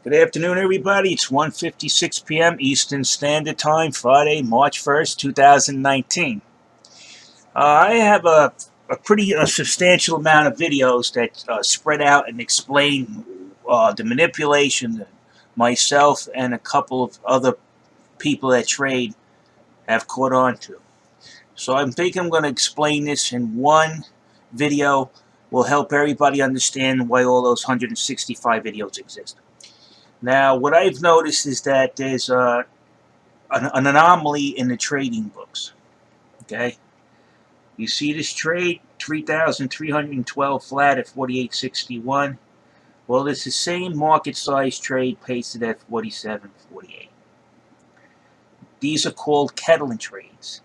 Good afternoon, everybody. It's 1:56 p.m. Eastern Standard Time, Friday, March 1st, 2019. I have a pretty substantial amount of videos that spread out and explain the manipulation that myself and a couple of other people that trade have caught on to. So I think I'm going to explain this in one video. Will help everybody understand why all those 165 videos exist. Now, what I've noticed is that there's an anomaly in the trading books. Okay, you see this trade 3,312 flat at 48.61. Well, it's the same market size trade pasted at 47.48. These are called kettling trades.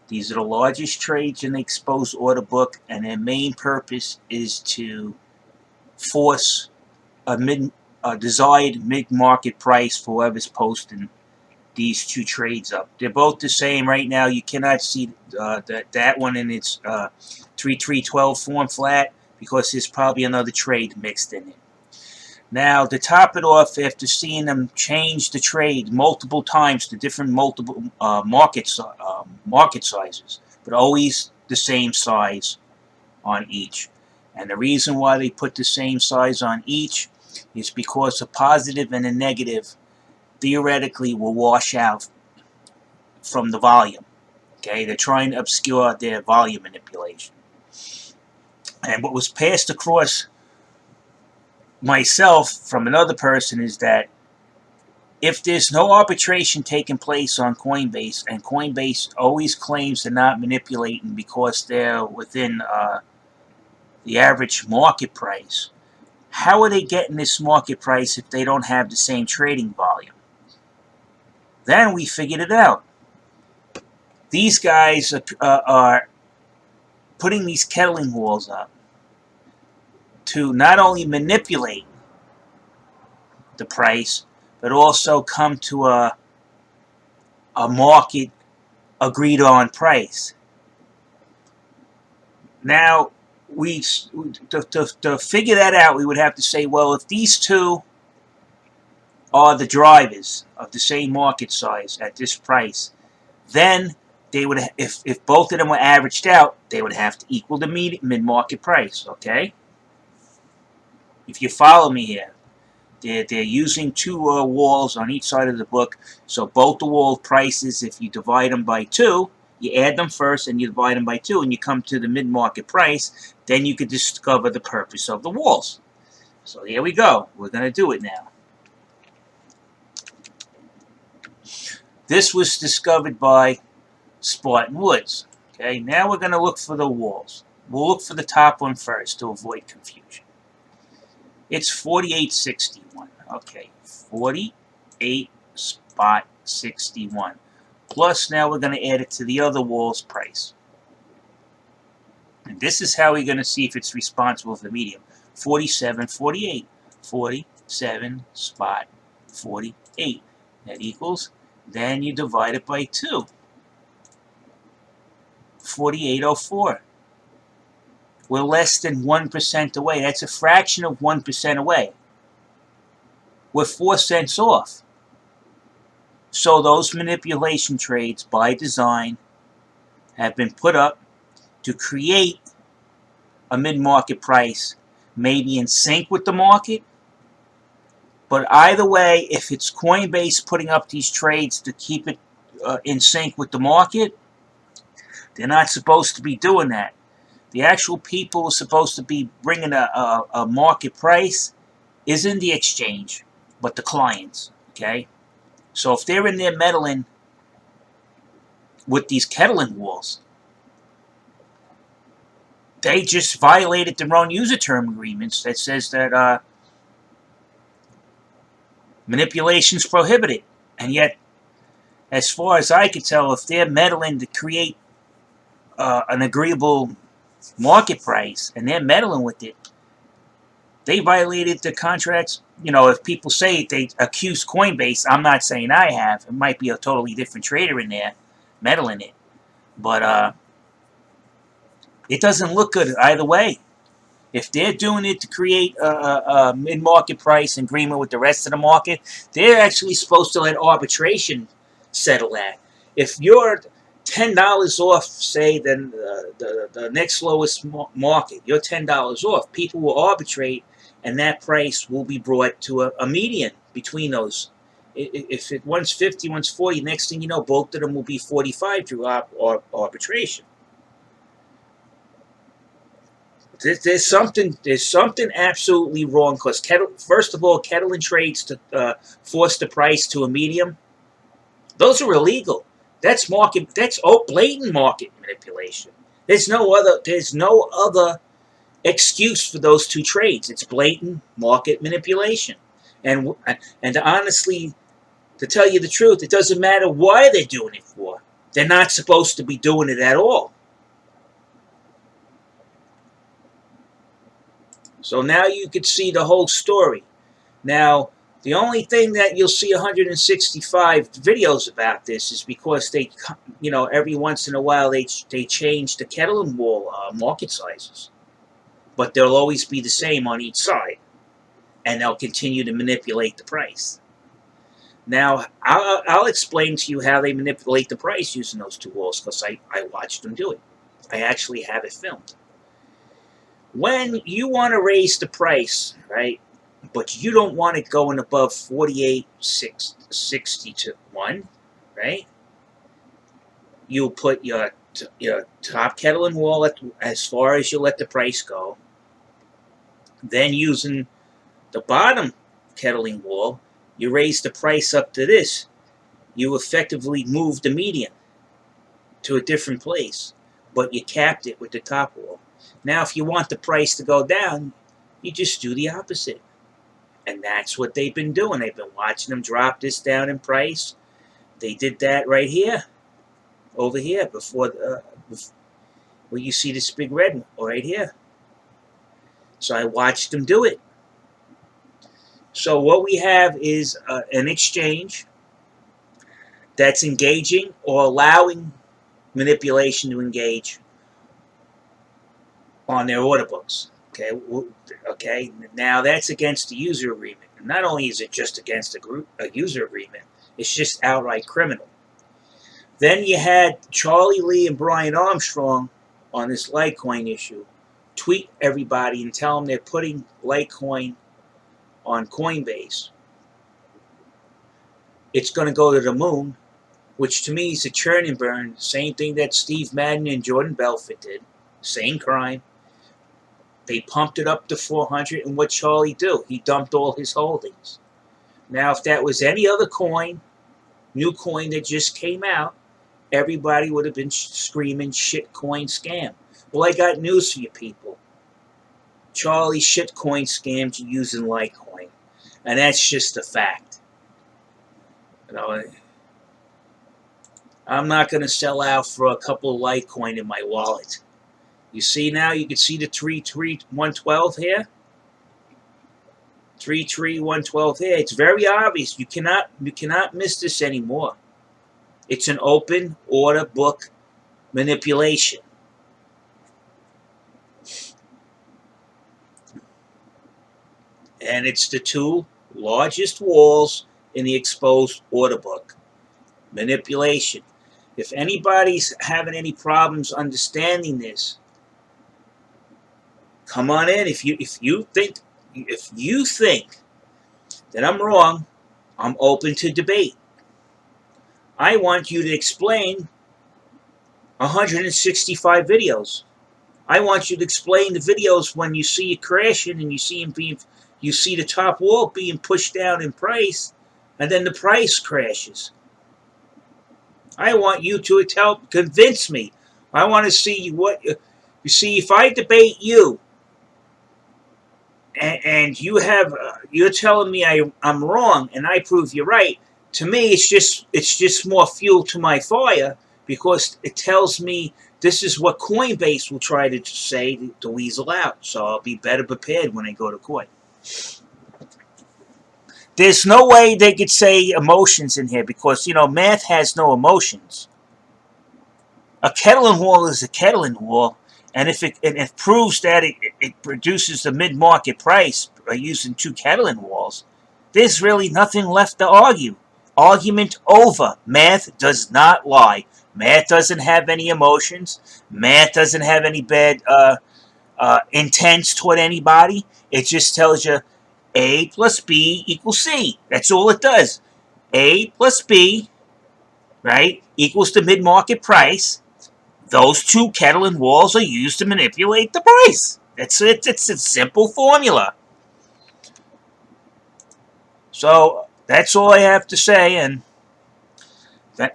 These are the largest trades in the exposed order book, and their main purpose is to force a desired mid-market price for whoever's posting these two trades up. They're both the same right now. You cannot see that one in its 3,312 form flat because there's probably another trade mixed in it. Now, to top it off, after seeing them change the trade multiple times to different market sizes, but always the same size on each. And the reason why they put the same size on each is because a positive and a negative theoretically will wash out from the volume. Okay, they're trying to obscure their volume manipulation. And what was passed across myself from another person is that if there's no arbitration taking place on Coinbase, and Coinbase always claims they're not manipulating because they're within the average market price, how are they getting this market price if they don't have the same trading volume? Then we figured it out. These guys are putting these kettling walls up to not only manipulate the price, but also come to a market agreed on price. Now, to figure that out, we would have to say, well, if these two are the drivers of the same market size at this price, then they would, if both of them were averaged out, they would have to equal the mid-market price. Okay, if you follow me here, they're using two walls on each side of the book. So both the wall prices, if you divide them by 2, you add them first and you divide them by 2, and you come to the mid-market price. Then you could discover the purpose of the walls. So here we go. We're going to do it now. This was discovered by Spartan Woods. Okay, now we're going to look for the walls. We'll look for the top one first to avoid confusion. It's 48.61. Okay, 48.61. Plus, now we're going to add it to the other wall's price. And this is how we're going to see if it's responsible for the medium. 47.48. 47.48. That equals, then you divide it by 2. 48.04. We're less than 1% away. That's a fraction of 1% away. We're 4 cents off. So those manipulation trades, by design, have been put up to create a mid-market price, maybe in sync with the market. But either way, if it's Coinbase putting up these trades to keep it in sync with the market, they're not supposed to be doing that. The actual people who are supposed to be bringing a market price isn't the exchange, but the clients. Okay? So if they're in there meddling with these kettling walls, they just violated their own user term agreements that says that manipulation's prohibited. And yet, as far as I can tell, if they're meddling to create an agreeable market price and they're meddling with it, they violated the contracts. You know, if people say they accuse Coinbase, I'm not saying I have. It might be a totally different trader in there meddling it. But it doesn't look good either way. If they're doing it to create a mid-market price agreement with the rest of the market, they're actually supposed to let arbitration settle that. If you're $10 off, say, than the next lowest market, you're $10 off, people will arbitrate, and that price will be brought to a median between those. If one's 50, one's 40, next thing you know, both of them will be 45 through arbitration. There's something absolutely wrong, because first of all, Kettle and trades to force the price to a medium. Those are illegal. That's blatant market manipulation. There's no other excuse for those two trades. It's blatant market manipulation. And honestly, to tell you the truth, it doesn't matter why they're doing it for. They're not supposed to be doing it at all. So now you could see the whole story. Now, the only thing that you'll see 165 videos about this is because they, every once in a while they change the kettle and wall market sizes. But they'll always be the same on each side. And they'll continue to manipulate the price. Now, I'll explain to you how they manipulate the price using those two walls, because I watched them do it. I actually have it filmed. When you want to raise the price, right, but you don't want it going above 48.61, right, you'll put your top kettle and wall as far as you let the price go. Then using the bottom kettle and wall, you raise the price up to this. You effectively move the median to a different place, but you capped it with the top wall. Now, if you want the price to go down, you just do the opposite. And that's what they've been doing. They've been watching them drop this down in price. They did that right here, over here, before where you see this big red one, right here. So I watched them do it. So what we have is an exchange that's engaging or allowing manipulation to engage on their order books. Okay. Now that's against the user agreement. And not only is it just against a user agreement, it's just outright criminal. Then you had Charlie Lee and Brian Armstrong on this Litecoin issue tweet everybody and tell them they're putting Litecoin on Coinbase. It's going to go to the moon, which to me is a churn and burn. Same thing that Steve Madden and Jordan Belfort did. Same crime. They pumped it up to 400, and what Charlie do? He dumped all his holdings. Now, if that was any other coin, new coin that just came out, everybody would have been screaming shitcoin scam. Well, I got news for you people. Charlie shitcoin scammed you using Litecoin, and that's just a fact. I'm not going to sell out for a couple of Litecoin in my wallet. You see now, you can see the 33112 here. 33112 here. It's very obvious. You cannot miss this anymore. It's an open order book manipulation. And it's the two largest walls in the exposed order book. Manipulation. If anybody's having any problems understanding this, come on in. If you think that I'm wrong, I'm open to debate. I want you to explain 165 videos. I want you to explain the videos when you see it crashing and you see the top wall being pushed down in price, and then the price crashes. I want you to convince me. I want to see what you see. If I debate you, and you're telling me I'm wrong, and I prove you're right, to me it's just more fuel to my fire, because it tells me this is what Coinbase will try to say to weasel out. So I'll be better prepared when I go to court. There's no way they could say emotions in here, because math has no emotions. A kettle and wall is a kettle and wall, And if it proves that it produces the mid-market price by using 2 Catalan walls, there's really nothing left to argue. Argument over. Math does not lie. Math doesn't have any emotions. Math doesn't have any bad intents toward anybody. It just tells you A plus B equals C. That's all it does. A plus B, right, equals the mid-market price. Those 2 Catalan walls are used to manipulate the price. It's a simple formula. So that's all I have to say. And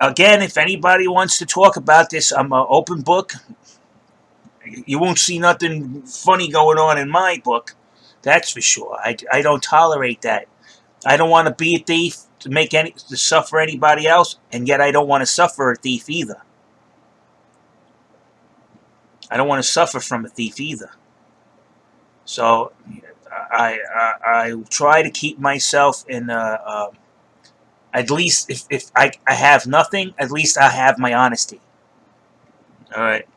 again, if anybody wants to talk about this, I'm an open book. You won't see nothing funny going on in my book. That's for sure. I don't tolerate that. I don't want to be a thief to suffer anybody else, and yet I don't want to suffer a thief either. I don't want to suffer from a thief either. So I try to keep myself in at least if I have nothing, at least I have my honesty. All right.